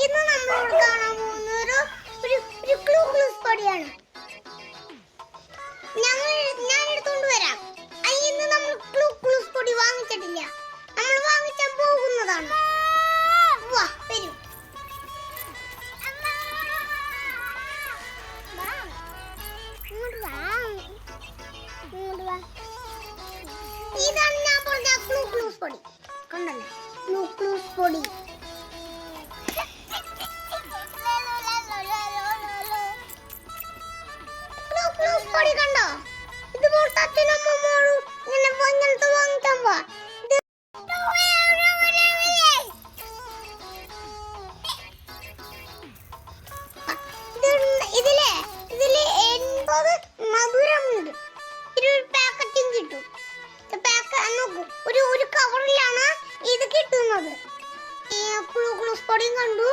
ഇന്ന് നമ്മളോട് കാണാൻ പോകുന്ന ഒരു ക്ലൂ ക്ലൂസ് പൊടിയാണ്. ഞാൻ എടുത്തോണ്ട് വരാം. ഇന്ന് നമ്മൾ ക്ലൂ ക്ലൂസ് പൊടി വാങ്ങിച്ചിട്ടില്ല, നമ്മൾ വാങ്ങിച്ചാൻ പോകുന്നതാണ്. വാ വരൂ. ഇതാണ് ഞാൻ പറഞ്ഞ ക്ലൂ ക്ലൂസ് പൊടി. കണ്ടല്ലേ ക്ലൂ ക്ലൂസ് പൊടി. പൊടി കണ്ടോ? ഇതുപോലത്തെ അച്ഛനമ്മമാരും ഇങ്ങനത്തെ വാങ്ങിക്കാൻ പോവാ. ഇതില് 80 മധുരമുണ്ട്. ഒരു പാക്കറ്റും കിട്ടും. ഒരു കവറിലാണ് ഇത് കിട്ടുന്നത്. ക്ലൂ ക്ലൂസ് പൊടിയും കണ്ടു.